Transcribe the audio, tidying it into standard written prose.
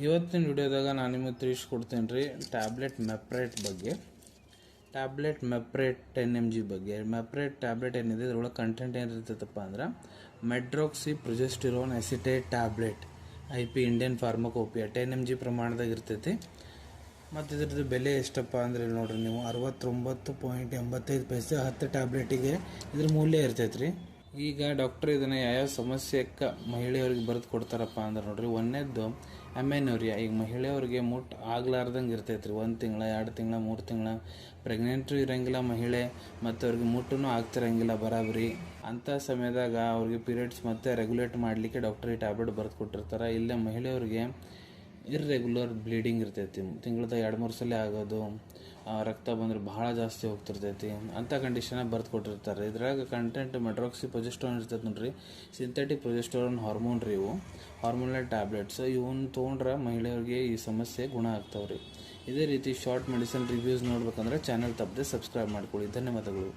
ಇವತ್ತಿನ ವಿಡಿಯೋದಾಗ ನಾನು ನಿಮಗೆ ತಿಳಿಸ್ಕೊಡ್ತೇನೆ ರೀ ಟ್ಯಾಬ್ಲೆಟ್ ಮೆಪ್ರೇಟ್ ಬಗ್ಗೆ. ಟ್ಯಾಬ್ಲೆಟ್ ಮೆಪ್ರೇಟ್ 10 mg ಬಗ್ಗೆ. ಮೆಪ್ರೇಟ್ ಟ್ಯಾಬ್ಲೆಟ್ ಏನಿದೆ ಇದರೊಳಗೆ ಕಂಟೆಂಟ್ ಏನಿರ್ತೈತಪ್ಪ ಅಂದ್ರೆ medroxyprogesterone acetate tablet IP Indian pharmacopoeia 10 mg ಪ್ರಮಾಣದಾಗ ಇರ್ತೈತಿ. ಮತ್ತು ಇದ್ರದ್ದು ಬೆಲೆ ಎಷ್ಟಪ್ಪ ಅಂದರೆ ನೋಡ್ರಿ ನೀವು 69.85 ಪೈಸೆ 10 ಟ್ಯಾಬ್ಲೆಟಿಗೆ ಇದ್ರ ಮೂಲ್ಯ ಇರ್ತೈತೆ ರೀ. ಈಗ ಡಾಕ್ಟರ್ ಇದನ್ನು ಯಾವ ಸಮಸ್ಯೆಕ್ಕೆ ಮಹಿಳೆಯವ್ರಿಗೆ ಬರೆದು ಕೊಡ್ತಾರಪ್ಪ ಅಂದ್ರೆ ನೋಡ್ರಿ, ಒಂದನೇದ್ದು ಅಮೆನೋರಿಯಾ. ಈಗ ಮಹಿಳೆಯವ್ರಿಗೆ ಮುಟ್ಟು ಆಗ್ಲಾರ್ದಂಗೆ ಇರ್ತೈತೆ ರೀ. 1 ತಿಂಗಳ 2 ತಿಂಗಳ 3 ತಿಂಗಳ ಪ್ರೆಗ್ನೆಂಟು ಇರೋಂಗಿಲ್ಲ ಮಹಿಳೆ, ಮತ್ತು ಅವ್ರಿಗೆ ಮುಟ್ಟೂ ಆಗ್ತಿರಂಗಿಲ್ಲ ಬರಾಬರಿ. ಅಂಥ ಸಮಯದಾಗ ಅವ್ರಿಗೆ ಪೀರಿಯಡ್ಸ್ ಮತ್ತೆ ರೆಗ್ಯುಲೇಟ್ ಮಾಡಲಿಕ್ಕೆ ಡಾಕ್ಟರ್ ಈ ಟ್ಯಾಬ್ಲೆಟ್ ಬರೆದು ಕೊಟ್ಟಿರ್ತಾರೆ. ಇಲ್ಲೇ ಮಹಿಳೆಯವ್ರಿಗೆ ಇರ್ರೆಗ್ಯುಲರ್ ಬ್ಲೀಡಿಂಗ್ ಇರ್ತೈತಿ, ತಿಂಗಳದ 2-3 ಸಲ ಆಗೋದು, ರಕ್ತ ಬಂದ್ರೆ ಭಾಳ ಜಾಸ್ತಿ ಹೋಗ್ತಿರ್ತೈತಿ, ಅಂಥ ಕಂಡೀಷನ್ ಬರೆದು ಕೊಟ್ಟಿರ್ತಾರೆ. ಇದ್ರಾಗ ಕಂಟೆಂಟ್ ಮೆಡ್ರಾಕ್ಸಿ ಪ್ರೊಜೆಸ್ಟರೋನ್ ಇರ್ತೈತೆ ನೋಡ್ರಿ, ಸಿಂಥೆಟಿಕ್ ಪ್ರೊಜೆಸ್ಟರೋನ್ ಹಾರ್ಮೋನ್ ರೀ. ಇವು ಹಾರ್ಮೋನಲ್ ಟ್ಯಾಬ್ಲೆಟ್ಸ್. ಇವನ್ನ ತೊಗೊಂಡ್ರೆ ಮಹಿಳೆಯರಿಗೆ ಈ ಸಮಸ್ಯೆ ಗುಣ ಆಗ್ತಾವ್ರಿ. ಇದೇ ರೀತಿ ಶಾರ್ಟ್ ಮೆಡಿಸಿನ್ ರಿವ್ಯೂಸ್ ನೋಡ್ಬೇಕಂದ್ರೆ ಚಾನಲ್ ತಪ್ಪದೆ ಸಬ್ಸ್ಕ್ರೈಬ್ ಮಾಡ್ಕೊಳ್ಳಿ. ಧನ್ಯವಾದಗಳು.